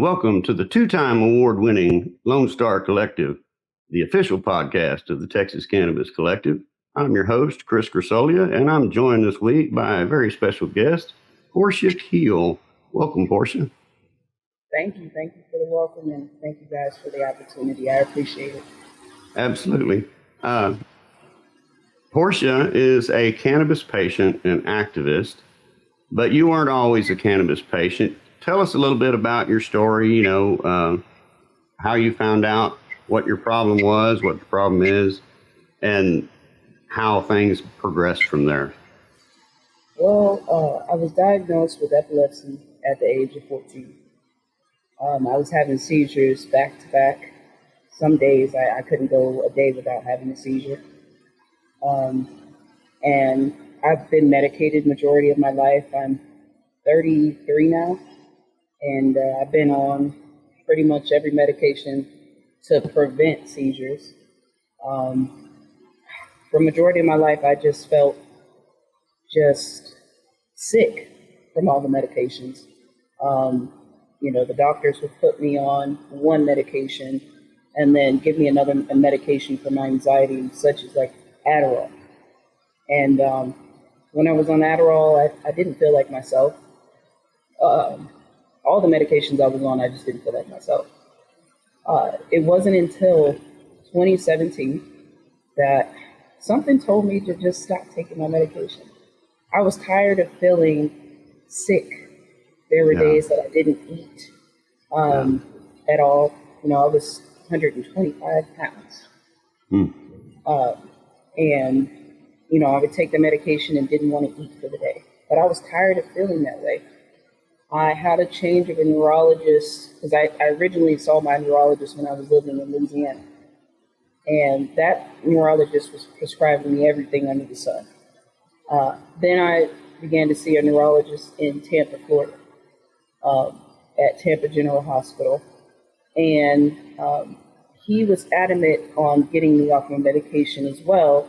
welcome to the two-time award-winning Lonestar Collective, the official podcast of the Texas Cannabis Collective. I'm your host, Chris Grisolia, and I'm joined this week by a very special guest, Portia Keel. Welcome, Portia. Thank you. Thank you for the welcome, and thank you guys for the opportunity. I appreciate it. Absolutely. Portia is a cannabis patient and activist, but you weren't always a cannabis patient. Tell us a little bit about your story, how you found out what your problem was, what the problem is, and how things progressed from there. Well, I was diagnosed with epilepsy at the age of 14. I was having seizures back to back. Some days I couldn't go a day without having a seizure. And I've been medicated majority of my life. I'm 33 now, and I've been on pretty much every medication to prevent seizures. For majority of my life, I just felt just sick from all the medications. The doctors would put me on one medication and then give me another medication for my anxiety, such as like Adderall. And when I was on Adderall, I didn't feel like myself. All the medications I was on, I just didn't feel like myself. It wasn't until 2017 that something told me to just stop taking my medication. I was tired of feeling sick. There were days that I didn't eat at all. I was 125 pounds. And I would take the medication and didn't want to eat for the day. But I was tired of feeling that way. I had a change of a neurologist, because I originally saw my neurologist when I was living in Louisiana. And that neurologist was prescribing me everything under the sun. Then I began to see a neurologist in Tampa, Florida, at Tampa General Hospital. And he was adamant on getting me off my medication as well,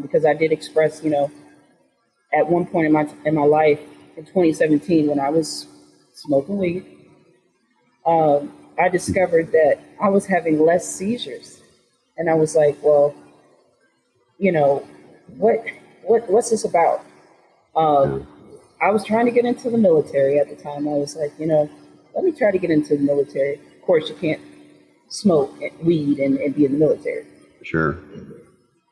because I did express, at one point in my life, in 2017, when I was smoking weed, I discovered that I was having less seizures. And I was like, well, what's this about? I was trying to get into the military at the time. I was like, let me try to get into the military. Of course, you can't smoke weed and be in the military. Sure.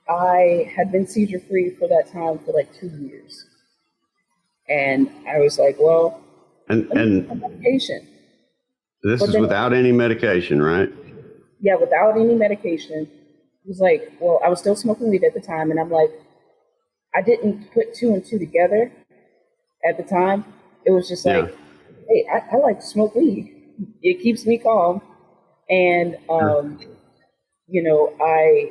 I had been seizure-free for that time for like 2 years. And I was like, well, and medication. This is without any medication, right? Yeah, without any medication. It was like, well, I was still smoking weed at the time, and I'm like, I didn't put two and two together at the time. It was just like, hey, I like to smoke weed. It keeps me calm. And, I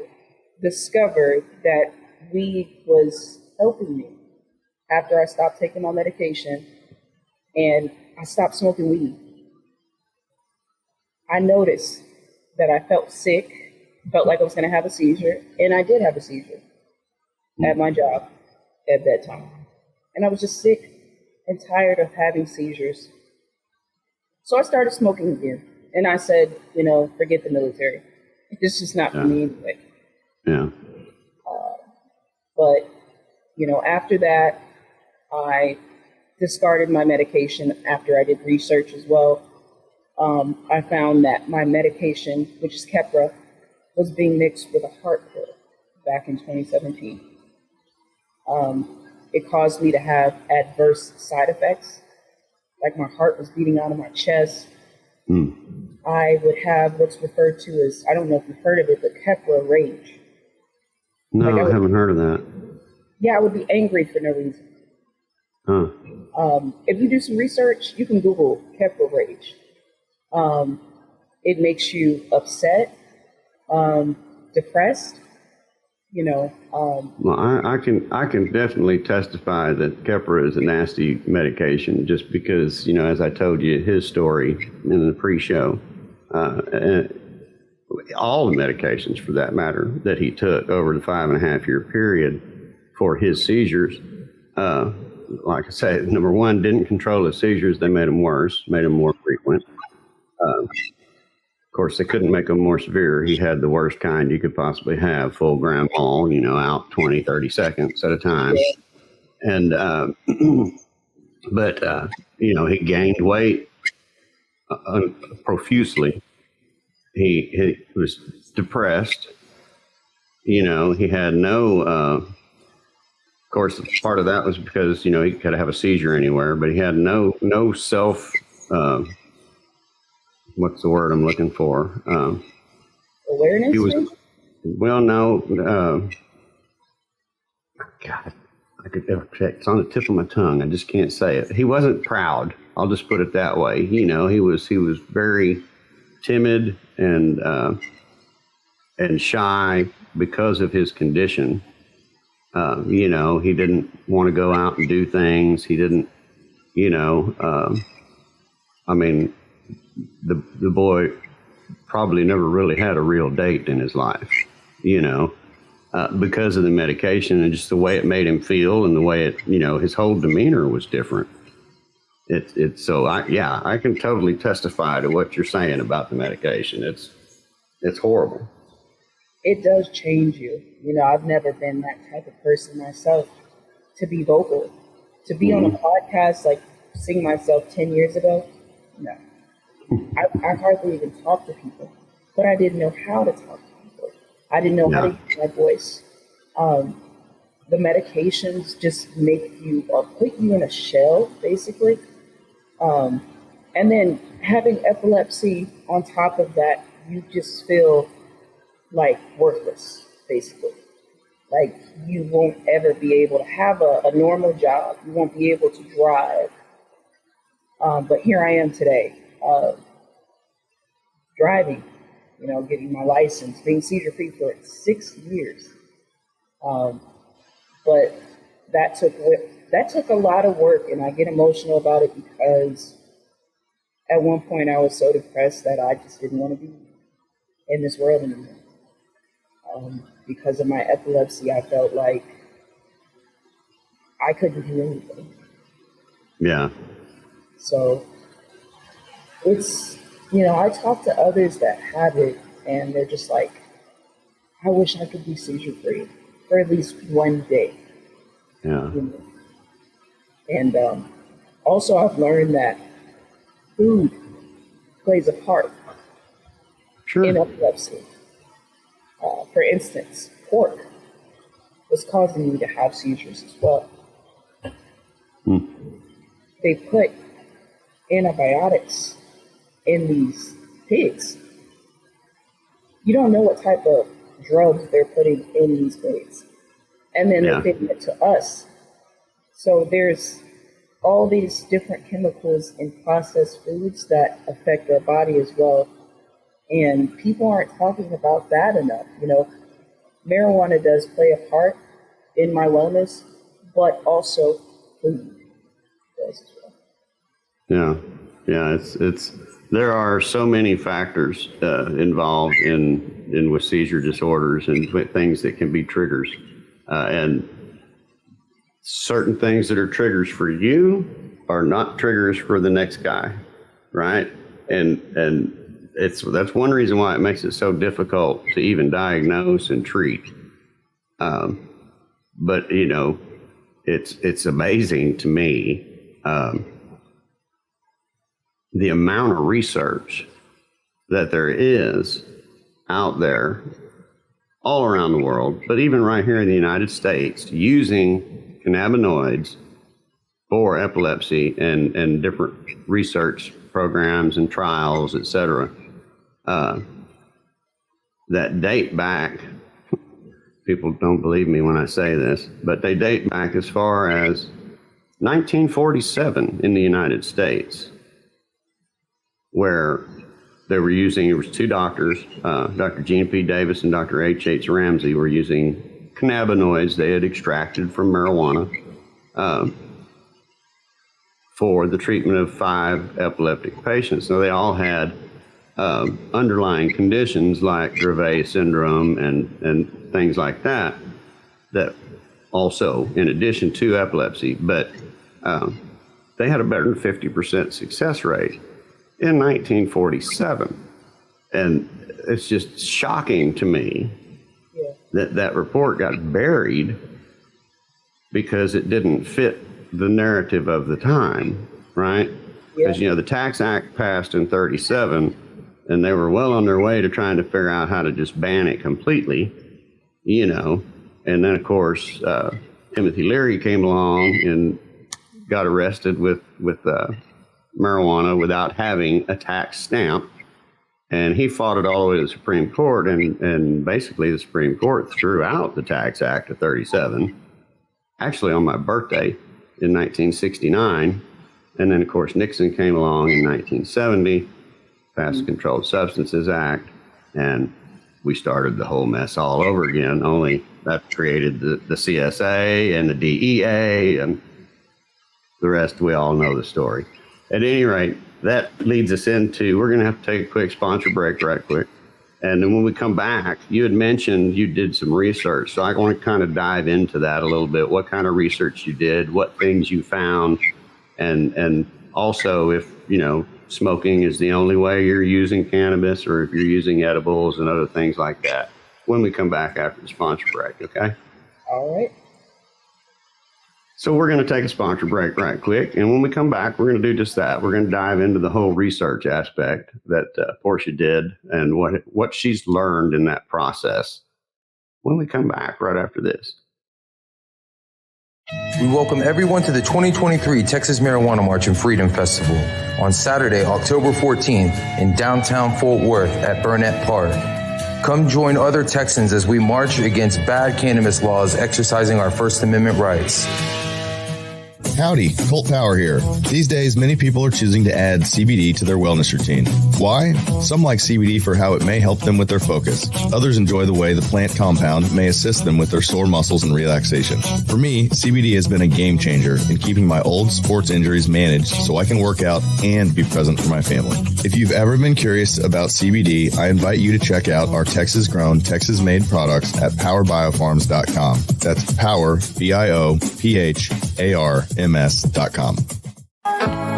discovered that weed was helping me after I stopped taking my medication and I stopped smoking weed. I noticed that I felt sick, felt like I was going to have a seizure, and I did have a seizure at my job at that time. And I was just sick and tired of having seizures. So I started smoking again. And I said, forget the military. It's just not for me anyway. Yeah. But after that, I discarded my medication after I did research as well. I found that my medication, which is Keppra, was being mixed with a heart pill back in 2017. It caused me to have adverse side effects, like my heart was beating out of my chest. I would have what's referred to as, I don't know if you've heard of it, but Keppra rage. No, I haven't heard of that. Yeah, I would be angry for no reason. If you do some research, you can Google Keppra rage. It makes you upset, depressed, Well, I can definitely testify that Keppra is a nasty medication, just because, as I told you his story in the pre-show, all the medications for that matter that he took over the 5.5 year period for his seizures, like I say, number one, didn't control his seizures. They made them worse, made them more frequent. course, they couldn't make him more severe. He had the worst kind you could possibly have, full grand mal, out 20, 30 seconds at a time. And, but, he gained weight profusely. He was depressed. He had no, of course, part of that was because, he could have a seizure anywhere, but he had no self, what's the word I'm looking for? Awareness? He was, well, no, God, it's on the tip of my tongue. I just can't say it. He wasn't proud. I'll just put it that way. He was very timid and shy because of his condition. He didn't want to go out and do things. He didn't, the boy probably never really had a real date in his life, because of the medication and just the way it made him feel and the way it, his whole demeanor was different. I can totally testify to what you're saying about the medication. It's horrible. It does change you. I've never been that type of person myself to be vocal, to be on a podcast, like seeing myself 10 years ago. No, I hardly even talk to people, but I didn't know how to talk to people. I didn't know how to use my voice. The medications just make you or put you in a shell, basically. And then having epilepsy on top of that, you just feel like worthless, basically. Like you won't ever be able to have a normal job. You won't be able to drive. But here I am today, driving, getting my license, being seizure-free for 6 years. But that took a lot of work, and I get emotional about it because at one point I was so depressed that I just didn't want to be in this world anymore. Because of my epilepsy, I felt like I couldn't do anything. Yeah. So it's, I talk to others that have it, and they're just like, I wish I could be seizure-free for at least one day. Yeah. And also I've learned that food plays a part in epilepsy. For instance, pork was causing me to have seizures as well. They put antibiotics in these pigs. You don't know what type of drugs they're putting in these pigs. And then they're feeding it to us. So there's all these different chemicals in processed foods that affect our body as well. And people aren't talking about that enough. Marijuana does play a part in my wellness, but also food does as well. Yeah. It's there are so many factors involved in with seizure disorders and things that can be triggers, and certain things that are triggers for you are not triggers for the next guy, right? And that's one reason why it makes it so difficult to even diagnose and treat. But it's amazing to me the amount of research that there is out there all around the world, but even right here in the United States, using cannabinoids for epilepsy and different research programs and trials, et cetera, that date back, people don't believe me when I say this, but they date back as far as 1947 in the United States, where they were using, it was two doctors, Dr. Gina P. Davis and Dr. H. Ramsey, were using cannabinoids they had extracted from marijuana for the treatment of 5 epileptic patients. Now, they all had underlying conditions like Dravet syndrome and things like that, that also, in addition to epilepsy, but they had a better than 50% success rate in 1947. And it's just shocking to me Yeah. that that report got buried because it didn't fit the narrative of the time, right? Because, Yeah. the Tax Act passed in 37, and they were well on their way to trying to figure out how to just ban it completely, And then, of course, Timothy Leary came along and got arrested with marijuana without having a tax stamp. And he fought it all the way to the Supreme Court, and basically the Supreme Court threw out the Tax Act of 37, actually on my birthday in 1969. And then, of course, Nixon came along in 1970, passed the Controlled Substances Act, and we started the whole mess all over again, only that created the CSA and the DEA, and the rest, we all know the story. At any rate, that leads us into, we're going to have to take a quick sponsor break right quick. And then when we come back, you had mentioned you did some research. So I want to kind of dive into that a little bit, what kind of research you did, what things you found, and also if, smoking is the only way you're using cannabis, or if you're using edibles and other things like that, when we come back after the sponsor break, okay? All right. So we're going to take a sponsor break right quick. And when we come back, we're going to do just that. We're going to dive into the whole research aspect that Portia did and what she's learned in that process when we come back right after this. We welcome everyone to the 2023 Texas Marijuana March and Freedom Festival on Saturday, October 14th in downtown Fort Worth at Burnett Park. Come join other Texans as we march against bad cannabis laws, exercising our First Amendment rights. Howdy, Colt Power here. These days, many people are choosing to add CBD to their wellness routine. Why? Some like CBD for how it may help them with their focus. Others enjoy the way the plant compound may assist them with their sore muscles and relaxation. For me, CBD has been a game changer in keeping my old sports injuries managed so I can work out and be present for my family. If you've ever been curious about CBD, I invite you to check out our Texas-grown, Texas-made products at powerbiofarms.com. That's power, BIOPHARMS.com.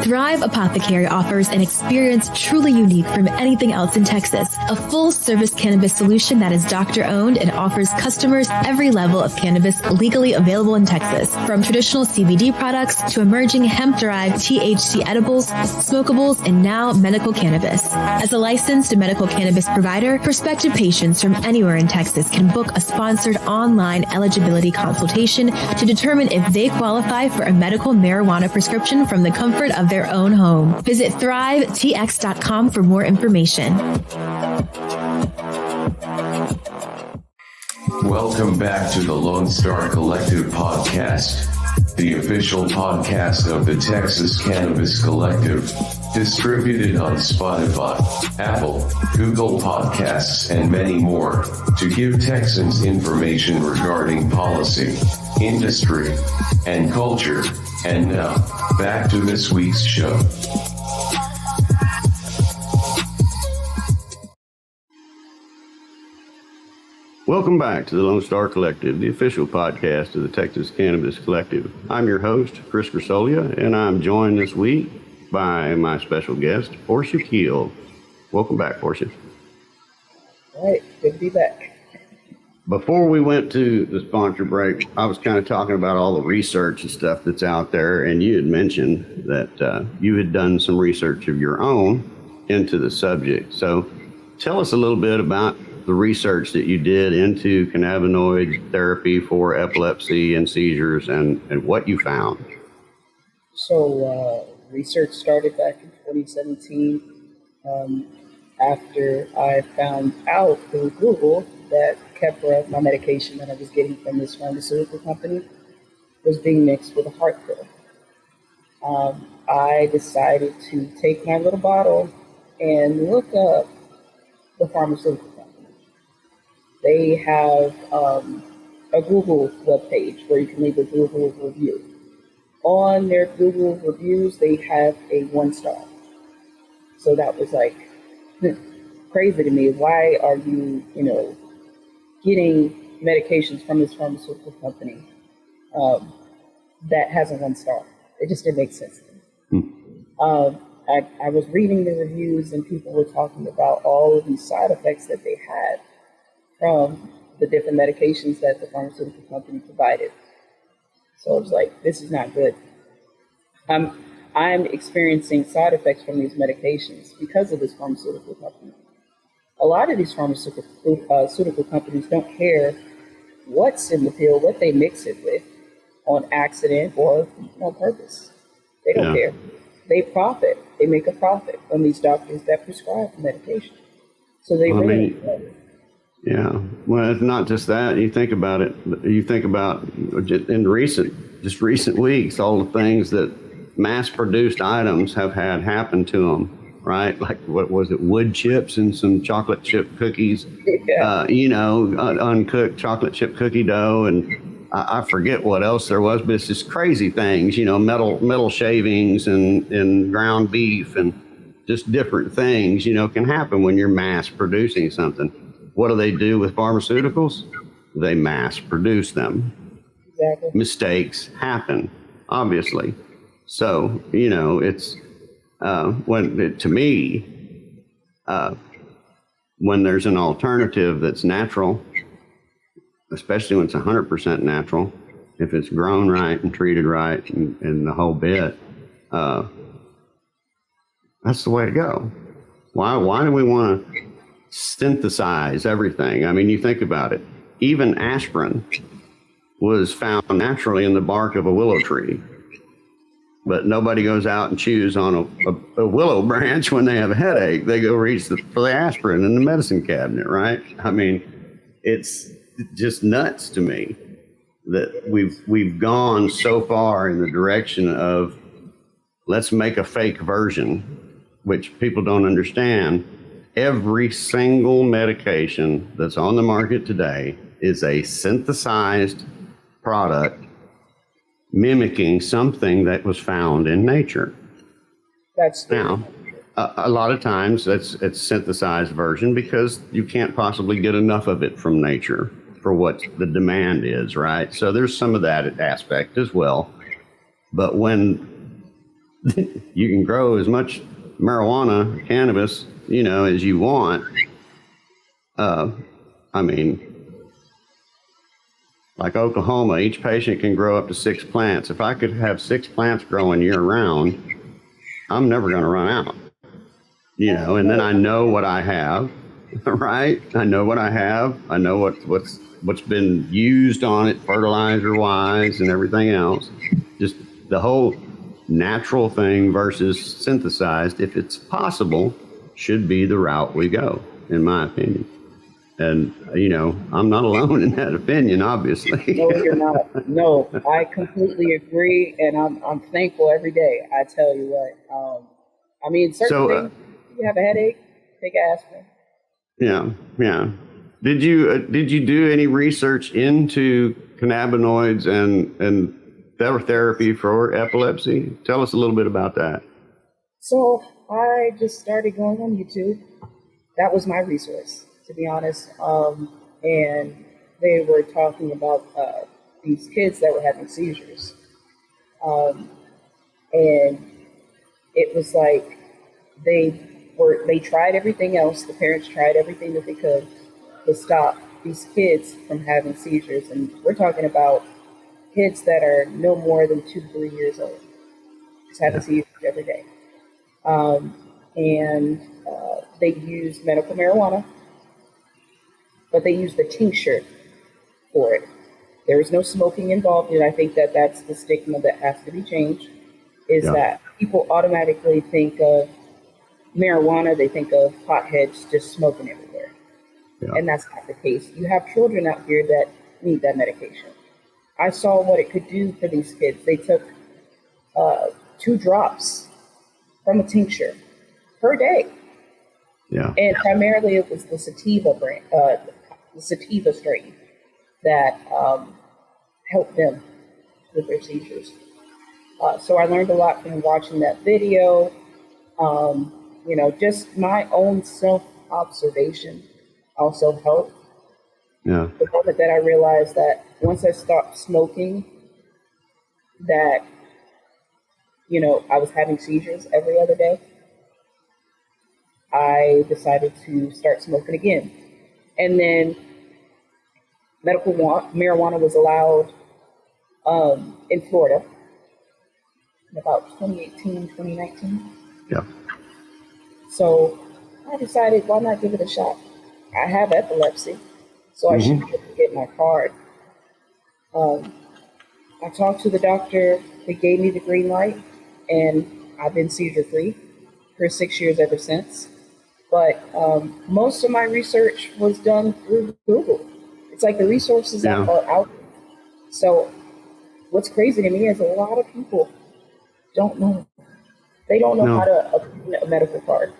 Thrive Apothecary offers an experience truly unique from anything else in Texas. A full-service cannabis solution that is doctor-owned and offers customers every level of cannabis legally available in Texas. From traditional CBD products to emerging hemp-derived THC edibles, smokables, and now medical cannabis. As a licensed medical cannabis provider, prospective patients from anywhere in Texas can book a sponsored online eligibility consultation to determine if they qualify for a medical marijuana prescription from the comfort of their own home. Visit thrivetx.com for more information. Welcome back to the Lonestar Collective podcast, the official podcast of the Texas Cannabis Collective, distributed on Spotify, Apple, Google Podcasts, and many more, to give Texans information regarding policy, industry, and culture. And now, back to this week's show. Welcome back to the Lone Star Collective, the official podcast of the Texas Cannabis Collective. I'm your host, Chris Grisolia, and I'm joined this week by my special guest, Portia Keel. Welcome back, Portia. All right. Good to be back. Before we went to the sponsor break, I was kind of talking about all the research and stuff that's out there, and you had mentioned that you had done some research of your own into the subject. So tell us a little bit about the research that you did into cannabinoid therapy for epilepsy and seizures and what you found. So research started back in 2017 after I found out through Google that Keppra, my medication that I was getting from this pharmaceutical company, was being mixed with a heart pill. I decided to take my little bottle and look up the pharmaceutical company. They have a Google webpage where you can leave a Google review. On their Google reviews, they have a 1-star. So that was like crazy to me. Why are you, getting medications from this pharmaceutical company that has a 1-star? It just didn't make sense to me. I was reading the reviews and people were talking about all of these side effects that they had from the different medications that the pharmaceutical company provided. So I was like, this is not good. I'm experiencing side effects from these medications because of this pharmaceutical company. A lot of these pharmaceutical companies don't care what's in the pill, what they mix it with, on accident or on purpose. They don't care. They profit. They make a profit from these doctors that prescribe the medication. So they yeah. Well, it's not just that. You think about it. You think about in recent weeks, all the things that mass-produced items have had happen to them, right? Like, what was it, wood chips and some chocolate chip cookies, uncooked chocolate chip cookie dough, and I forget what else there was, but it's just crazy things, metal shavings and ground beef and just different things, can happen when you're mass-producing something. What do they do with pharmaceuticals? They mass-produce them. Exactly. Mistakes happen, obviously. So, it's to me, when there's an alternative that's natural, especially when it's 100% natural, if it's grown right and treated right and the whole bit, that's the way to go. Why do we want to synthesize everything? I mean, you think about it. Even aspirin was found naturally in the bark of a willow tree. But nobody goes out and chews on a willow branch when they have a headache. They go reach for the aspirin in the medicine cabinet, right? I mean, it's just nuts to me that we've gone so far in the direction of let's make a fake version, which people don't understand. Every single medication that's on the market today is a synthesized product mimicking something that was found in nature. That's now a lot of times it's synthesized version because you can't possibly get enough of it from nature for what the demand is, right? So there's some of that aspect as well. But when you can grow as much marijuana, cannabis, as you want, like Oklahoma, each patient can grow up to 6 plants. If I could have 6 plants growing year round, I'm never going to run out. And then I know what I have, right? I know what I have. I know what's been used on it fertilizer-wise and everything else. Just the whole natural thing versus synthesized, if it's possible, should be the route we go, in my opinion. And, I'm not alone in that opinion, obviously. No, you're not. No, I completely agree. And I'm thankful every day. I tell you what. Certain things, you have a headache, take aspirin. Yeah. Did you do any research into cannabinoids and therapy for epilepsy? Tell us a little bit about that. So I just started going on YouTube. That was my resource, to be honest. And they were talking about these kids that were having seizures. And it was like they tried everything else. The parents tried everything that they could to stop these kids from having seizures. And we're talking about kids that are no more than 2-3 years old, just having seizures every day. They used medical marijuana, but they used the tincture for it. There was no smoking involved, and I think that that's the stigma that has to be changed, is that people automatically think of marijuana, they think of potheads just smoking everywhere. Yeah. And that's not the case. You have children out here that need that medication. I saw what it could do for these kids. They took 2 drops from a tincture per day. Yeah. And primarily it was the sativa brand, the sativa strain that helped them with their seizures. So I learned a lot from watching that video. Just my own self-observation also helped. Yeah. The moment that I realized that once I stopped smoking, that, I was having seizures every other day. I decided to start smoking again. And then medical marijuana was allowed in Florida in about 2018, 2019. Yeah. So I decided, why not give it a shot? I have epilepsy, so I should be able to get my card. I talked to the doctor, they gave me the green light, and I've been seizure free for 6 years ever since. But most of my research was done through Google. It's like the resources are out there. So what's crazy to me is a lot of people don't know. They don't know how to obtain a medical card.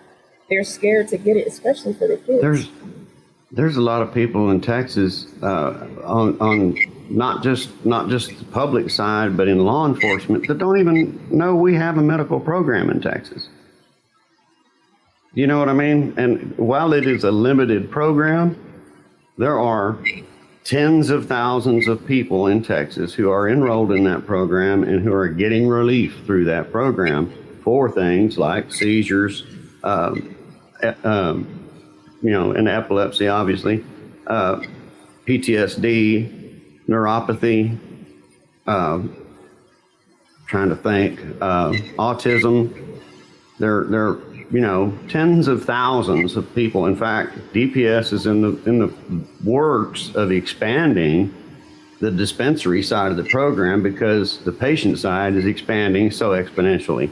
They're scared to get it, especially for their kids. There's a lot of people in Texas on not just the public side, but in law enforcement that don't even know we have a medical program in Texas. You know what I mean? And while it is a limited program, there are tens of thousands of people in Texas who are enrolled in that program and who are getting relief through that program for things like seizures, and epilepsy, obviously, PTSD, neuropathy, trying to think, autism. There tens of thousands of people. In fact, DPS is in the works of expanding the dispensary side of the program because the patient side is expanding so exponentially.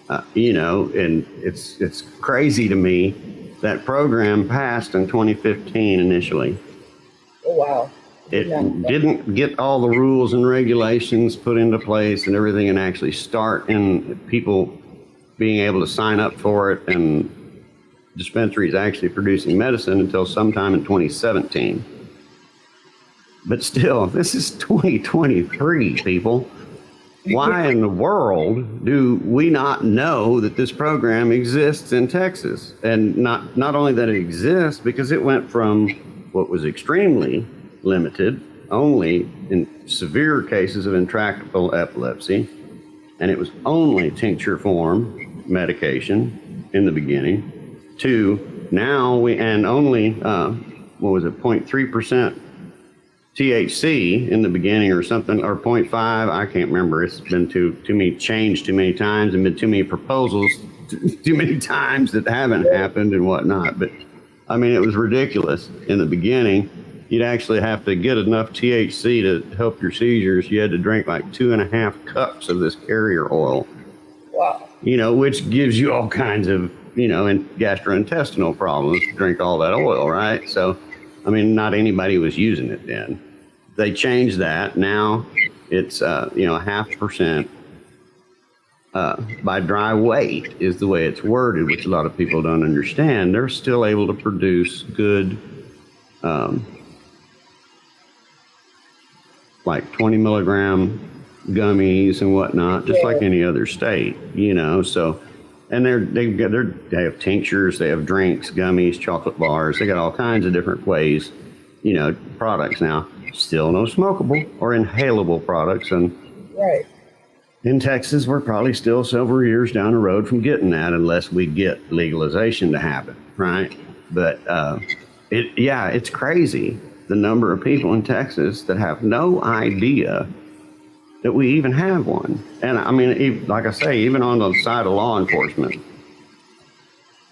And it's crazy to me that program passed in 2015 initially. Oh, wow. It didn't get all the rules and regulations put into place and everything and actually start in people being able to sign up for it and dispensaries actually producing medicine until sometime in 2017. But still, this is 2023, people. Why in the world do we not know that this program exists in Texas? And not only that it exists, because it went from what was extremely limited, only in severe cases of intractable epilepsy, and it was only tincture form medication in the beginning, to now only, 0.3% THC in the beginning or something, or 0.5, I can't remember. It's been changed too many times and been too many proposals too many times that haven't happened and whatnot. But I mean, it was ridiculous in the beginning. You'd actually have to get enough THC to help your seizures. You had to drink like 2.5 cups of this carrier oil. Wow. Which gives you all kinds of, and gastrointestinal problems to drink all that oil, right? So, I mean, not anybody was using it then. They changed that. Now it's, 0.5% by dry weight is the way it's worded, which a lot of people don't understand. They're still able to produce good, like 20 milligram gummies and whatnot, just like any other state, so, and they have tinctures, they have drinks, gummies, chocolate bars, they got all kinds of different ways, products now. Still no smokable or inhalable products. And right. In Texas, we're probably still several years down the road from getting that unless we get legalization to happen, right? But it's crazy, the number of people in Texas that have no idea that we even have one. And I mean, like I say, even on the side of law enforcement,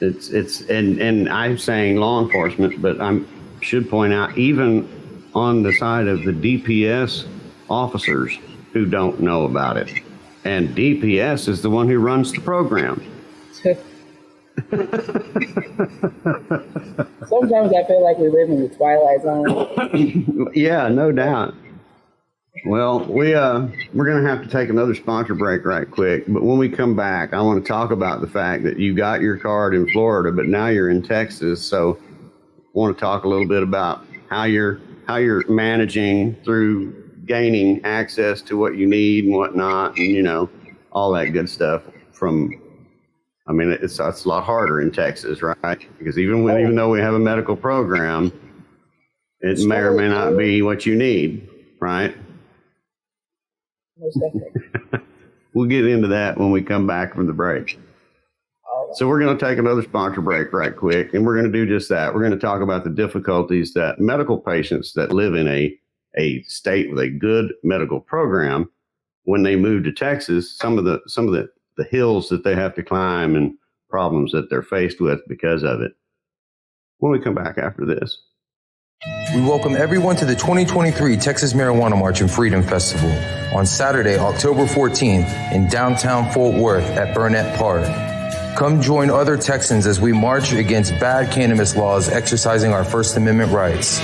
and I'm saying law enforcement, but I should point out, even on the side of the DPS officers who don't know about it. And DPS is the one who runs the program. Sometimes I feel like we live in the Twilight Zone. Yeah, no doubt. Well, we're going to have to take another sponsor break right quick. But when we come back, I want to talk about the fact that you got your card in Florida, but now you're in Texas. So I want to talk a little bit about how you're managing through gaining access to what you need and whatnot, and all that good stuff. It's a lot harder in Texas, right? Because even though we have a medical program, it may or may not be what you need, right? Most definitely. We'll get into that when we come back from the break. All So we're going to take another sponsor break right quick, and we're going to do just that. We're going to talk about the difficulties that medical patients that live in a state with a good medical program, when they move to Texas, some of the hills that they have to climb and problems that they're faced with because of it. When we come back after this. We welcome everyone to the 2023 Texas Marijuana March and Freedom Festival on Saturday, October 14th in downtown Fort Worth at Burnett Park. Come join other Texans as we march against bad cannabis laws exercising our First Amendment rights.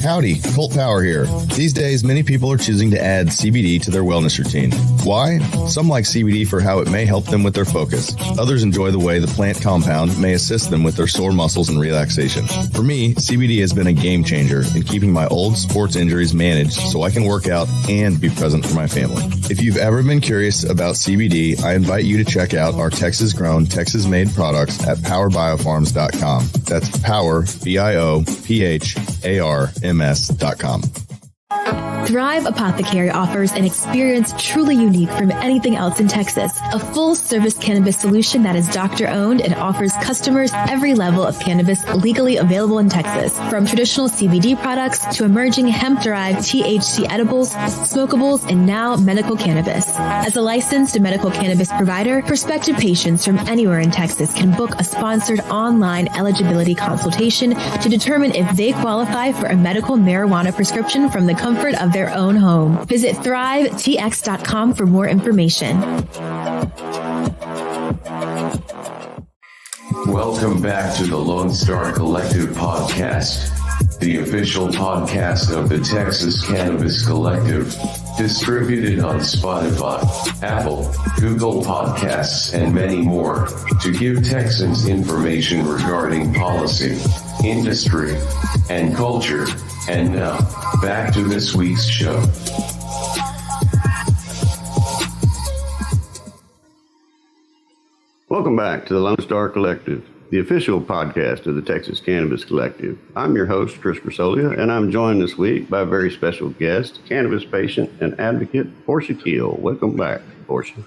Howdy, Colt Power here. These days, many people are choosing to add CBD to their wellness routine. Why? Some like CBD for how it may help them with their focus. Others enjoy the way the plant compound may assist them with their sore muscles and relaxation. For me, CBD has been a game changer in keeping my old sports injuries managed so I can work out and be present for my family. If you've ever been curious about CBD, I invite you to check out our Texas-grown, Texas-made products at powerbiofarms.com. That's power, BIOPHARMS.com. Thrive Apothecary offers an experience truly unique from anything else in Texas. A full-service cannabis solution that is doctor-owned and offers customers every level of cannabis legally available in Texas. From traditional CBD products to emerging hemp-derived THC edibles, smokables, and now medical cannabis. As a licensed medical cannabis provider, prospective patients from anywhere in Texas can book a sponsored online eligibility consultation to determine if they qualify for a medical marijuana prescription from the comfort of their own home. Visit thrivetx.com for more information. Welcome back to the Lonestar Collective podcast, the official podcast of the Texas Cannabis Collective, distributed on Spotify, Apple, Google Podcasts, and many more, to give Texans information regarding policy, industry, and culture. And now, back to this week's show. Welcome back to the Lonestar Collective, the official podcast of the Texas Cannabis Collective. I'm your host, Chris Bersolia, and I'm joined this week by a very special guest, cannabis patient and advocate, Portia Keel. Welcome back, Portia.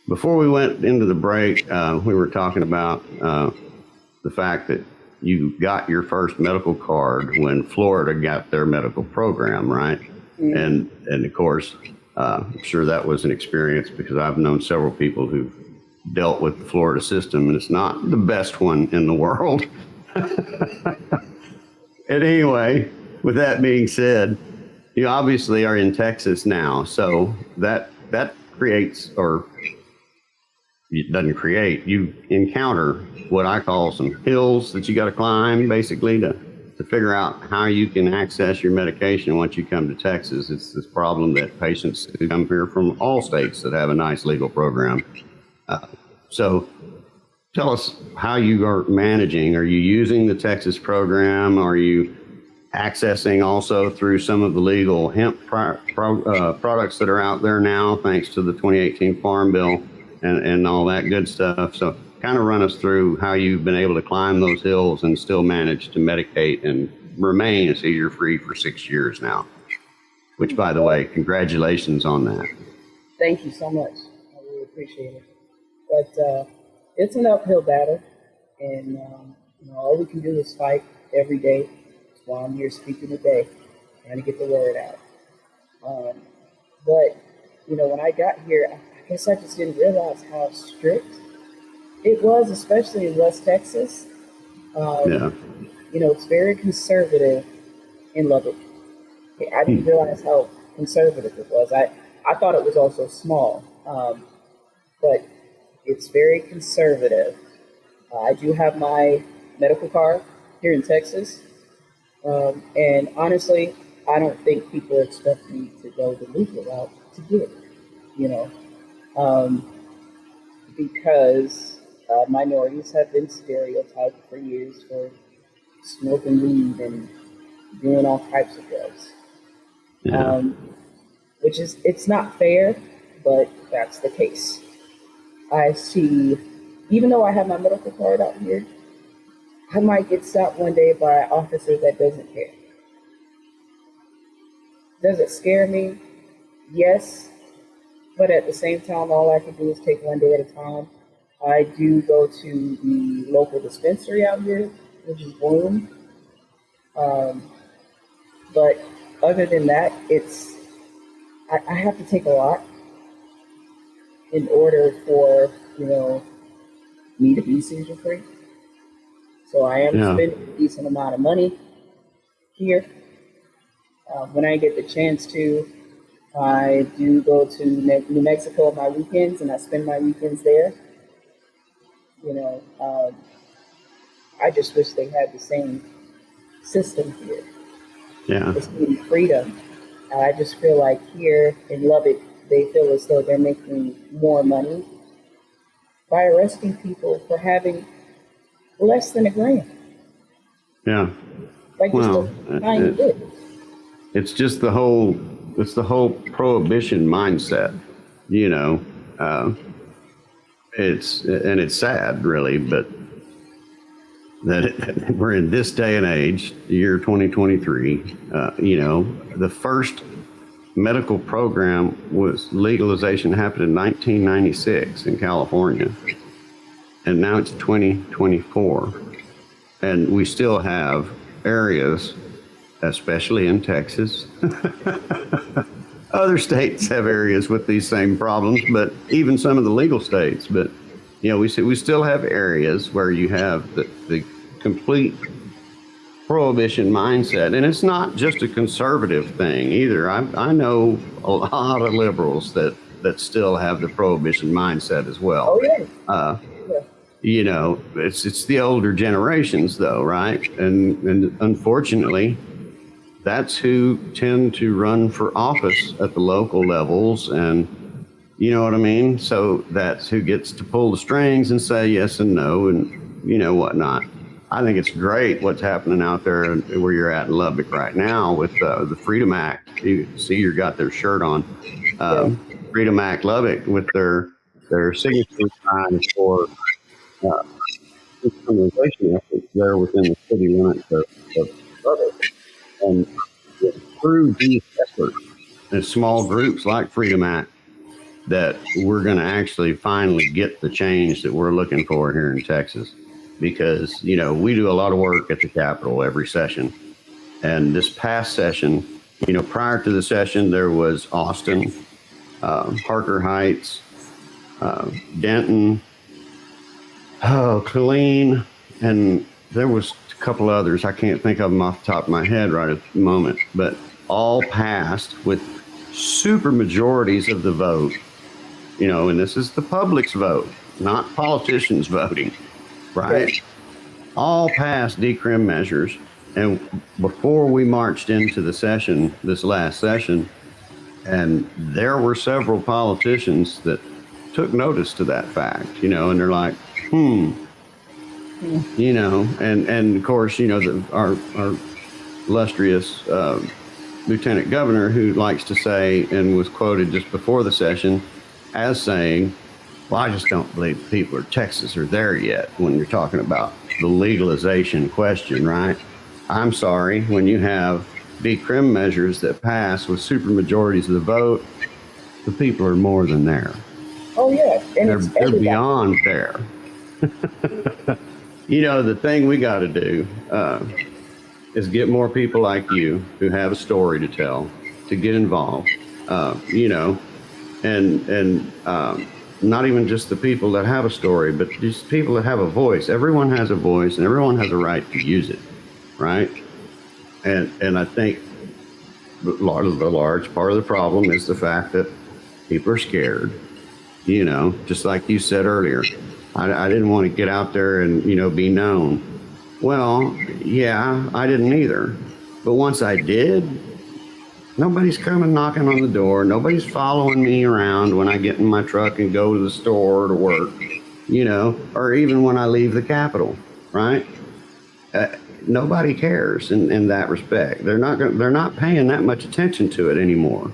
Before we went into the break, we were talking about the fact that you got your first medical card when Florida got their medical program, right? Mm-hmm. And of course, I'm sure that was an experience because I've known several people who've dealt with the Florida system, and it's not the best one in the world. And anyway, with that being said, you obviously are in Texas now, so that creates, or it doesn't create, you encounter what I call some hills that you got to climb, basically, to figure out how you can access your medication once you come to Texas. It's this problem that patients who come here from all states that have a nice legal program. So tell us how you are managing. Are you using the Texas program? Are you accessing also through some of the legal hemp products that are out there now, thanks to the 2018 Farm Bill and all that good stuff? So kind of run us through how you've been able to climb those hills and still manage to medicate and remain a seizure-free for 6 years now, which, by the way, congratulations on that. Thank you so much. I really appreciate it. But it's an uphill battle, and all we can do is fight every day. That's why I'm here speaking today, trying to get the word out. But when I got here, I guess I just didn't realize how strict it was, especially in West Texas. It's very conservative in Lubbock. I didn't realize how conservative it was. I thought it was also small, but it's very conservative. I do have my medical card here in Texas, and honestly, I don't think people expect me to go the legal route to get it, because minorities have been stereotyped for years for smoking weed and doing all types of drugs. Yeah. Which is, it's not fair, but that's the case. I see, even though I have my medical card out here, I might get stopped one day by an officer that doesn't care. Does it scare me? Yes. But at the same time, all I can do is take one day at a time. I do go to the local dispensary out here, which is Bloom. But other than that, I have to take a lot in order for, me to be seizure free. So I am spending a decent amount of money here. When I get the chance to, I do go to New Mexico on my weekends, and I spend my weekends there. I just wish they had the same system here. Yeah. It's freedom. I just feel like here in Lubbock, they feel as though they're making more money by arresting people for having less than $1,000. Yeah. Like it's just the whole prohibition mindset, it's sad really, but that we're in this day and age, the year 2023, the first medical program legalization happened in 1996 in California, and now it's 2024, and we still have areas, especially in Texas. Other states have areas with these same problems, but even some of the legal states. But we still have areas where you have the complete prohibition mindset, and it's not just a conservative thing either. I know a lot of liberals that still have the prohibition mindset as well. Oh yeah. It's the older generations though, right? And unfortunately, that's who tend to run for office at the local levels, and you know what I mean? So that's who gets to pull the strings and say yes and no and whatnot. I think it's great what's happening out there where you're at in Lubbock right now with the Freedom Act. You see you got their shirt on. Freedom Act Lubbock with their signature sign for criminalization efforts there within the city limits of Lubbock. And through these efforts and small groups like Freedom Act, that we're going to actually finally get the change that we're looking for here in Texas. Because, we do a lot of work at the Capitol every session. And this past session, prior to the session, there was Austin, Parker Heights, Denton, Killeen, and there was a couple others. I can't think of them off the top of my head right at the moment, but all passed with super majorities of the vote, and this is the public's vote, not politicians voting, right? All passed decrim measures. And before we marched into the session, this last session, and there were several politicians that took notice to that fact, and they're like, and of course, our illustrious lieutenant governor, who likes to say, and was quoted just before the session as saying, well, I just don't believe the people of Texas are there yet when you're talking about the legalization question, right? I'm sorry, when you have decrim measures that pass with super majorities of the vote, the people are more than there. Oh yeah, and they're beyond there. The thing we got to do is get more people like you who have a story to tell to get involved. And not even just the people that have a story, but just people that have a voice. Everyone has a voice, and everyone has a right to use it, right? And I think the large part of the problem is the fact that people are scared. Just like you said earlier, I didn't want to get out there and be known. Well, yeah, I didn't either. But once I did, nobody's coming knocking on the door. Nobody's following me around when I get in my truck and go to the store to work, or even when I leave the Capitol, right? Nobody cares in that respect. They're not paying that much attention to it anymore,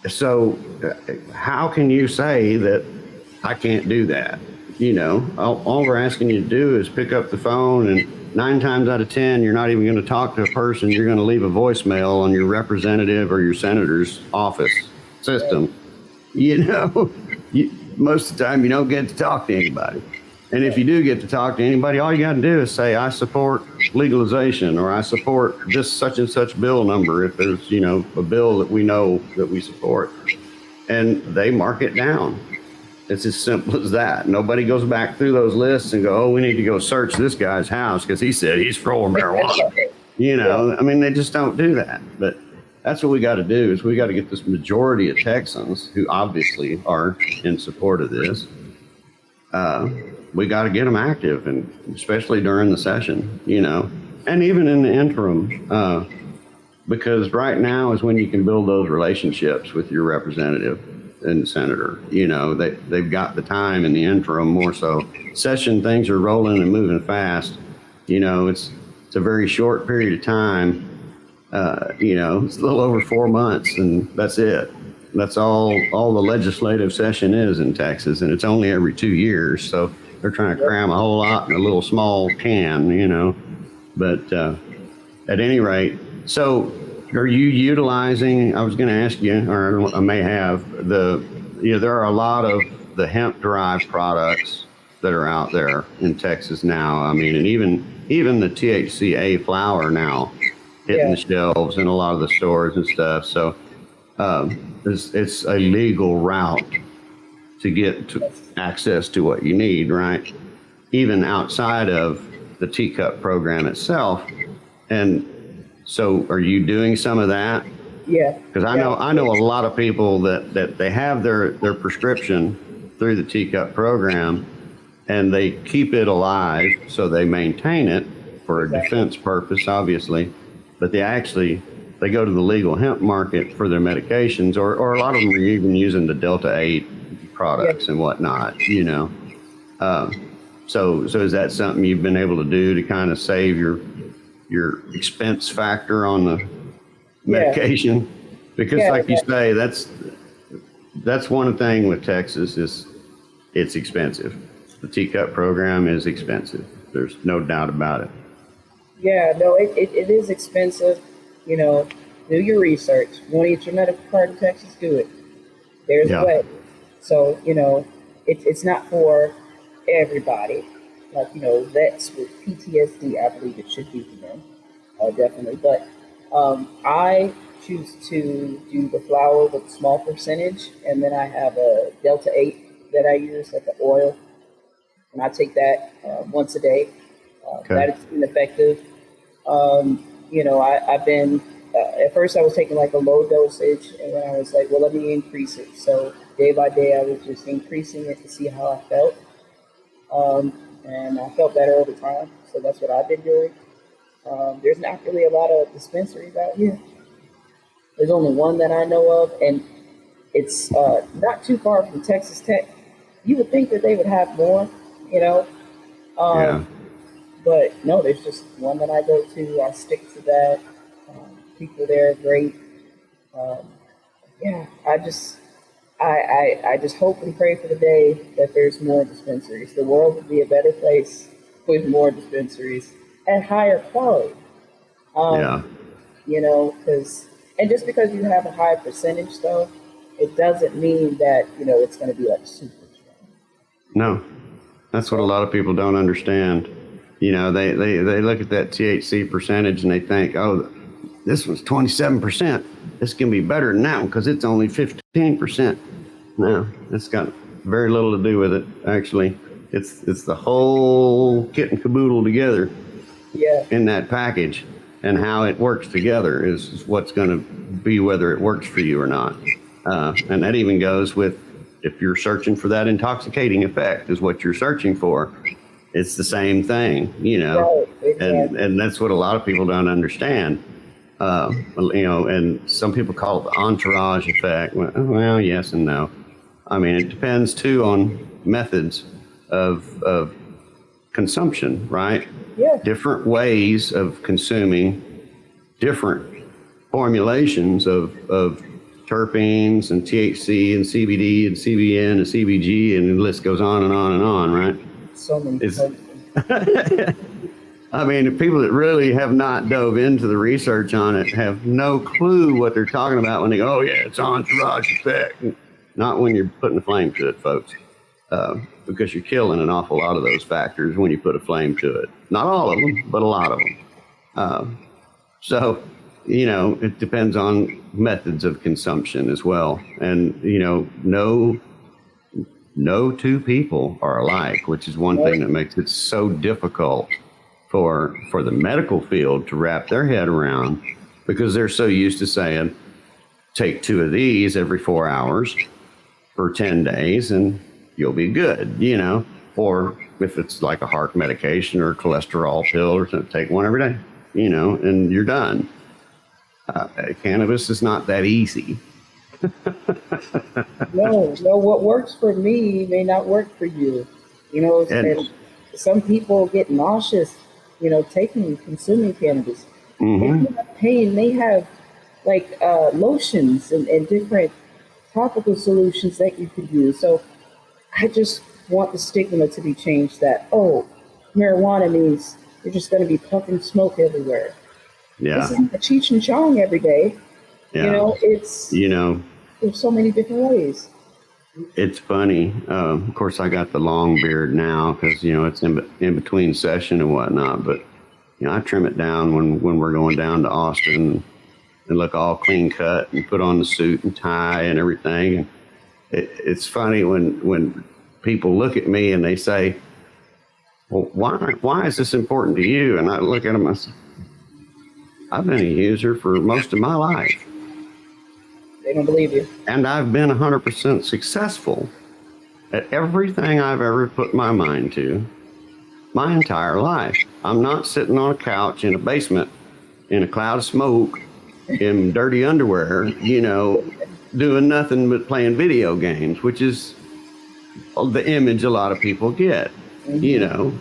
So how can you say that I can't do that? You know, all we're asking you to do is pick up the phone, and 9 times out of 10, you're not even going to talk to a person. You're going to leave a voicemail on your representative or your senator's office system. You know, most of the time you don't get to talk to anybody. And if you do get to talk to anybody, all you got to do is say, I support legalization, or I support this such and such bill number, if there's, you know, a bill that we know that we support. And they mark it down. It's as simple as that. Nobody goes back through those lists and go, oh, we need to go search this guy's house because he said he's for marijuana. You know, I mean, they just don't do that. But that's what we got to do, is we got to get this majority of Texans who obviously are in support of this. We got to get them active, and especially during the session, you know, and even in the interim, because right now is when you can build those relationships with your representative and senator. You know, they've got the time in the interim more so. Session, things are rolling and moving fast. You know, it's a very short period of time. You know, it's a little over 4 months, and that's it. That's all the legislative session is in Texas, and it's only every 2 years. So they're trying to cram a whole lot in a little small can, you know. But at any rate, so are you utilizing, I was going to ask you, or I may have, you know, there are a lot of the hemp-derived products that are out there in Texas now. I mean, and even the THCA flower now hitting the shelves in a lot of the stores and stuff. So it's a legal route to get to access to what you need, right? Even outside of the teacup program itself. And so are you doing some of that? Yeah. Because I know a lot of people that they have their prescription through the teacup program, and they keep it alive, so they maintain it for a defense purpose, obviously, but they go to the legal hemp market for their medications, or a lot of them are even using the Delta 8 products and whatnot, you know. So is that something you've been able to do to kind of save your expense factor on the medication? Because like you say, that's one thing with Texas, is it's expensive. The teacup program is expensive. There's no doubt about it. Yeah, no, it is expensive. You know, do your research. You want to get your medical card in Texas, do it. There's a way. So, you know, it's not for everybody. Like, you know, vets with PTSD, I believe it should be for them, definitely. But I choose to do the flour with a small percentage, and then I have a Delta 8 that I use, like the oil, and I take that once a day. That has been effective. You know, I've been, at first I was taking like a low dosage, and then I was like, well, let me increase it. So day by day, I was just increasing it to see how I felt. And I felt better over time. So that's what I've been doing. There's not really a lot of dispensaries out here. There's only one that I know of, and it's not too far from Texas Tech. You would think that they would have more, you know. But no, there's just one that I go to. I stick to that. People there are great. I just hope and pray for the day that there's more dispensaries. The world would be a better place with more dispensaries at higher quality. You know, and just because you have a high percentage, though, it doesn't mean that, you know, it's going to be like super strong. No, that's what a lot of people don't understand. You know, they look at that THC percentage and they think, oh, this one's 27%. This can be better than that one because it's only 15%. No, it's got very little to do with it, actually. It's the whole kit and caboodle together in that package, and how it works together is what's going to be whether it works for you or not. And that even goes with, if you're searching for that intoxicating effect is what you're searching for. It's the same thing, you know, and that's what a lot of people don't understand. You know, and some people call it the entourage effect. Well, yes and no. I mean, it depends too on methods of consumption, right? Yeah. Different ways of consuming different formulations of terpenes and THC and CBD and CBN and CBG, and the list goes on and on and on, right? So many. I mean, the people that really have not dove into the research on it have no clue what they're talking about when they go, oh, yeah, it's entourage effect. Not when you're putting a flame to it, folks, because you're killing an awful lot of those factors when you put a flame to it. Not all of them, but a lot of them. So, you know, it depends on methods of consumption as well. And, you know, no two people are alike, which is one thing that makes it so difficult for the medical field to wrap their head around, because they're so used to saying, take 2 of these every 4 hours for 10 days and you'll be good, you know. Or if it's like a heart medication or a cholesterol pill or something, take 1 every day, you know, and you're done. Cannabis is not that easy. No, what works for me may not work for you. You know, and some people get nauseous, you know, consuming cannabis. Mm-hmm. If you have pain, they have like lotions and different topical solutions that you could use. So I just want the stigma to be changed that, oh, marijuana means you're just going to be puffing smoke everywhere. Yeah. This isn't a Cheech and Chong every day. Yeah. You know, it's, you know, there's so many different ways. It's funny. Of course, I got the long beard now because, you know, it's in between session and whatnot. But, you know, I trim it down when we're going down to Austin and look all clean cut and put on the suit and tie and everything. And it's funny when people look at me and they say, well, why is this important to you? And I look at them and I say, I've been a user for most of my life. They don't believe you. And I've been 100% successful at everything I've ever put my mind to my entire life. I'm not sitting on a couch in a basement in a cloud of smoke in dirty underwear, you know, doing nothing but playing video games, which is the image a lot of people get. Mm-hmm. You know,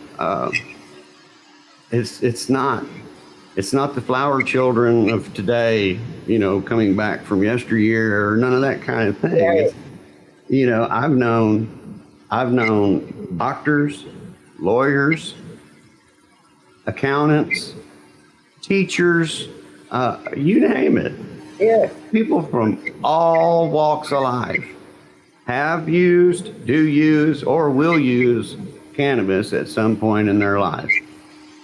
it's not the flower children of today, you know, coming back from yesteryear or none of that kind of thing. Right. You know, I've known doctors, lawyers, accountants, teachers, you name it. Yeah. People from all walks of life have used, do use, or will use cannabis at some point in their life.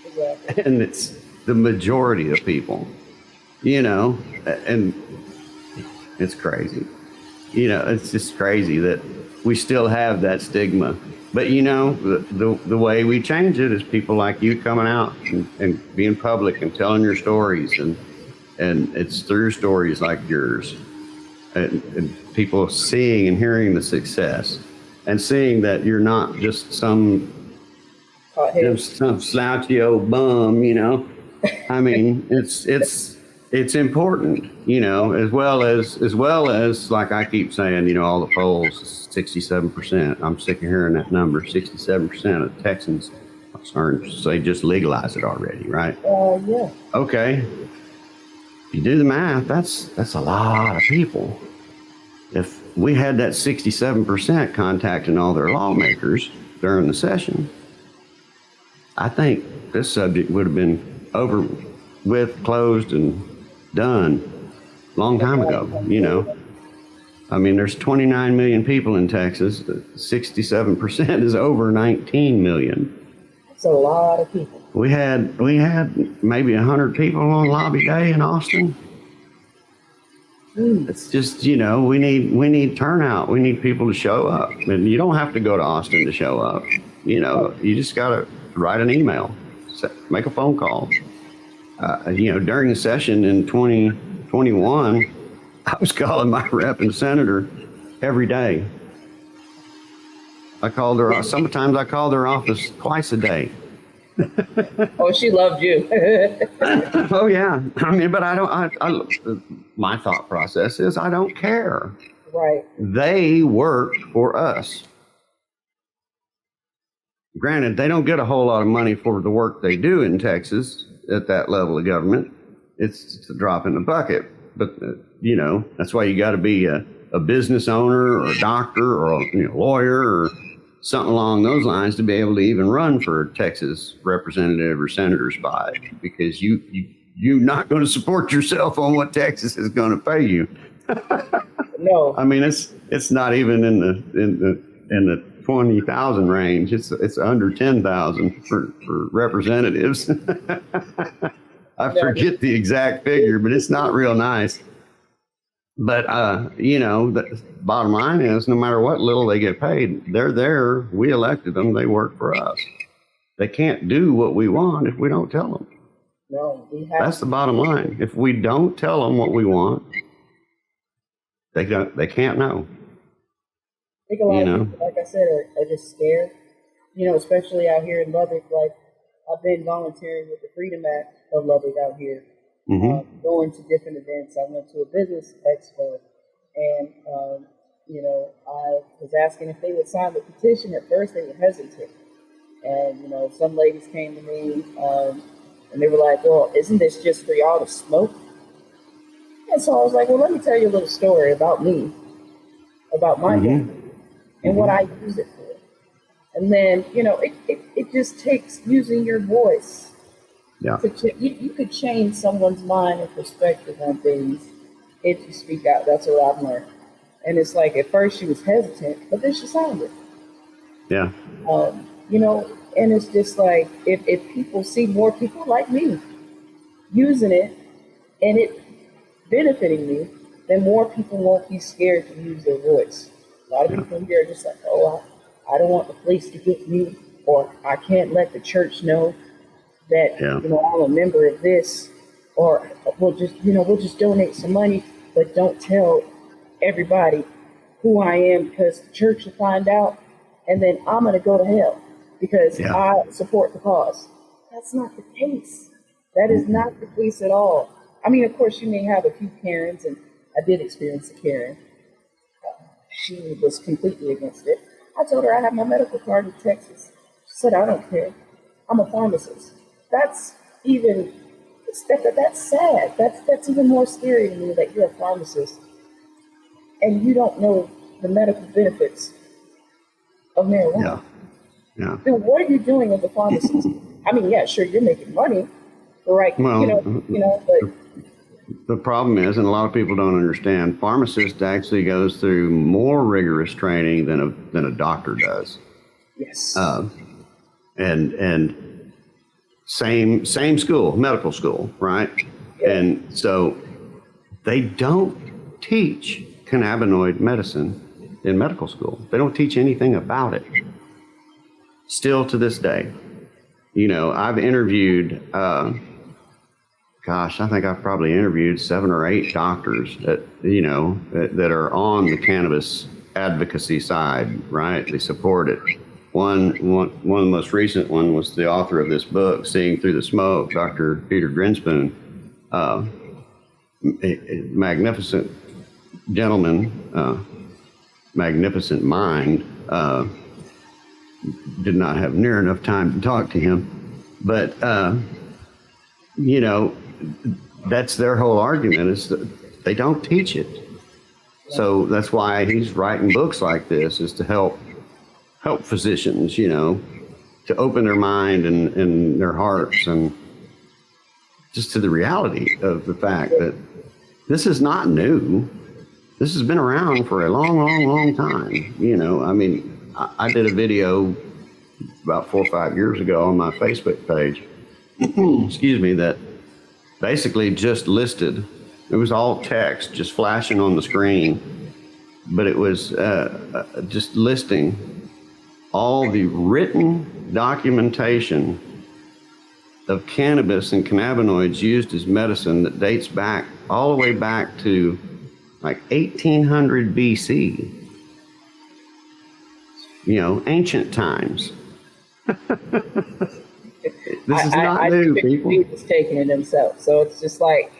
Exactly. And it's the majority of people, you know, and it's crazy. You know, it's just crazy that we still have that stigma. But, you know, the way we change it is people like you coming out and being public and telling your stories. And it's through stories like yours and people seeing and hearing the success and seeing that you're not just some slouchy old bum, you know. I mean, it's important, you know, as well as like I keep saying, you know, all the polls, 67%. I'm sick of hearing that number. 67% of Texans are starting to say just legalize it already, right? Yeah. Okay. If you do the math, that's a lot of people. If we had that 67% contacting all their lawmakers during the session, I think this subject would have been over with, closed, and done long time ago, you know. I mean, there's 29 million people in Texas. 67% is over 19 million. That's a lot of people. We had maybe 100 people on lobby day in Austin. It's just, you know, we need turnout. We need people to show up. And you don't have to go to Austin to show up. You know, you just got to write an email, make a phone call. You know, during the session in 2021, I was calling my rep and senator every day. Sometimes I called their office twice a day. Oh, she loved you. Oh yeah. I mean, but my thought process is I don't care. Right. They work for us. Granted, they don't get a whole lot of money for the work they do in Texas at that level of government. It's a drop in the bucket. But you know, that's why you got to be a business owner or a doctor or a lawyer or something along those lines to be able to even run for Texas representative or senator spot, because you're not going to support yourself on what Texas is going to pay you. No. I mean, it's not even in the 20,000 range. It's under 10,000 for representatives. I forget the exact figure, but it's not real nice. But the bottom line is, no matter what little they get paid, they're there. We elected them. They work for us. They can't do what we want if we don't tell them. No, That's the bottom line. If we don't tell them what we want, they can't know. I think a lot of people, like I said, are just scared. Especially out here in Lubbock. Like, I've been volunteering with the Freedom Act of Lubbock out here, going to different events. I went to a business expo, and I was asking if they would sign the petition. At first, they were hesitant, and some ladies came to me, and they were like, "Well, isn't this just for y'all to smoke?" And so I was like, "Well, let me tell you a little story about me, about my day, and what I use it for." And then, it just takes using your voice. Yeah. You could change someone's mind and perspective on things if you speak out. That's what I've learned. And it's like, at first she was hesitant, but then she signed it. Yeah. And it's just like, if people see more people like me using it and it benefiting me, then more people won't be scared to use their voice. A lot of people here are just like, oh, I don't want the police to get me, or I can't let the church know that I'm a member of this, or we'll just donate some money, but don't tell everybody who I am, because the church will find out, and then I'm going to go to hell because I support the cause. That's not the case. That is not the case at all. I mean, of course, you may have a few Karens, and I did experience a Karen. She was completely against it. I told her I have my medical card in Texas. She said, I don't care. I'm a pharmacist. That's sad. That's even more scary to me, that you're a pharmacist and you don't know the medical benefits of marijuana. Yeah. Then what are you doing as a pharmacist? I mean, yeah, sure, you're making money, right? Well, but the problem is, and a lot of people don't understand, pharmacist actually goes through more rigorous training than a doctor does. Yes. And same school, medical school, right? Yeah. And so they don't teach cannabinoid medicine in medical school. They don't teach anything about it. Still to this day. I've interviewed, I think I've probably interviewed 7 or 8 doctors that are on the cannabis advocacy side, right? They support it. One of the most recent one was the author of this book, Seeing Through the Smoke, Dr. Peter Grinspoon, a magnificent gentleman, magnificent mind. Did not have near enough time to talk to him, but that's their whole argument, is that they don't teach it. So that's why he's writing books like this, is to help physicians, to open their mind and their hearts, and just to the reality of the fact that this is not new. This has been around for a long, long, long time. I did a video about 4 or 5 years ago on my Facebook page, excuse me, that basically just listed, it was all text just flashing on the screen, but it was just listing all the written documentation of cannabis and cannabinoids used as medicine that dates back all the way back to like 1800 BC. Ancient times. This is not new, people. He was taking it himself. So it's just like,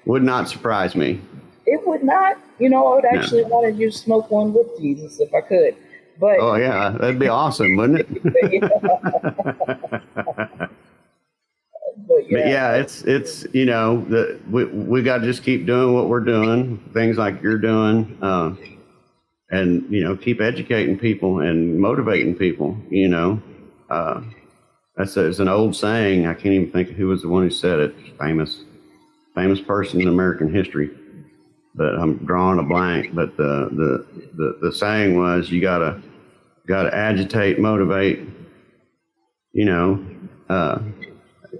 Would not surprise me. It would not. I would actually want to just smoke one with Jesus if I could. But oh, yeah, that'd be awesome, wouldn't it? But, But yeah, it's we got to just keep doing what we're doing, things like you're doing, and keep educating people and motivating people. It's an old saying. I can't even think of who was the one who said it. Famous person in American history, but I'm drawing a blank. But the saying was, you gotta agitate, motivate.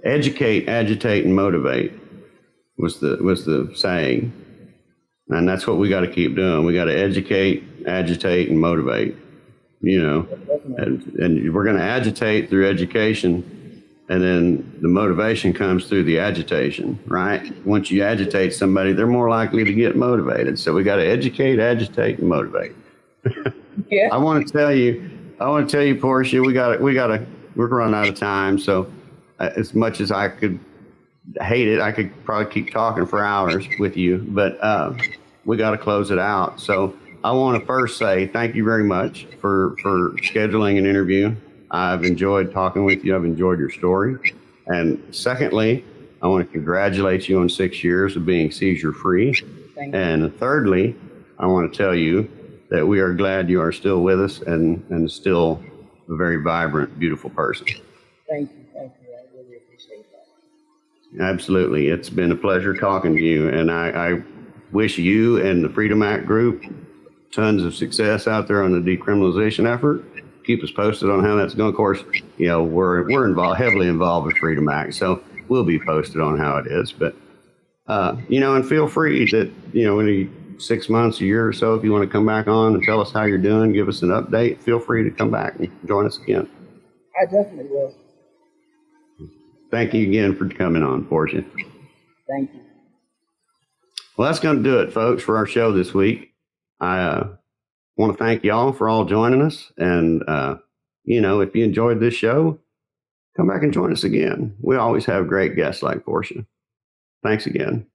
Educate, agitate, and motivate was the saying, and that's what we got to keep doing. We got to educate, agitate, and motivate. And we're going to agitate through education, and then the motivation comes through the agitation, right? Once you agitate somebody, they're more likely to get motivated. So we got to educate, agitate, and motivate. Yeah. I want to tell you, Portia, we're running out of time. So as much as I could hate it, I could probably keep talking for hours with you, but we got to close it out. So I want to first say thank you very much for scheduling an interview. I've enjoyed talking with you. I've enjoyed your story. And secondly, I want to congratulate you on 6 years of being seizure free. And thirdly, I want to tell you that we are glad you are still with us and still a very vibrant, beautiful person. Thank you. I really appreciate that. Absolutely. It's been a pleasure talking to you. And I wish you and the Freedom Act group tons of success out there on the decriminalization effort. Keep us posted on how that's going. Of course, we're heavily involved with Freedom Act, so we'll be posted on how it is. But and feel free that in 6 months, a year or so, if you want to come back on and tell us how you're doing, give us an update. Feel free to come back and join us again. I definitely will. Thank you again for coming on, Portia. Thank you. Well, that's going to do it, folks, for our show this week. I want to thank y'all for all joining us. And, if you enjoyed this show, come back and join us again. We always have great guests like Portia. Thanks again.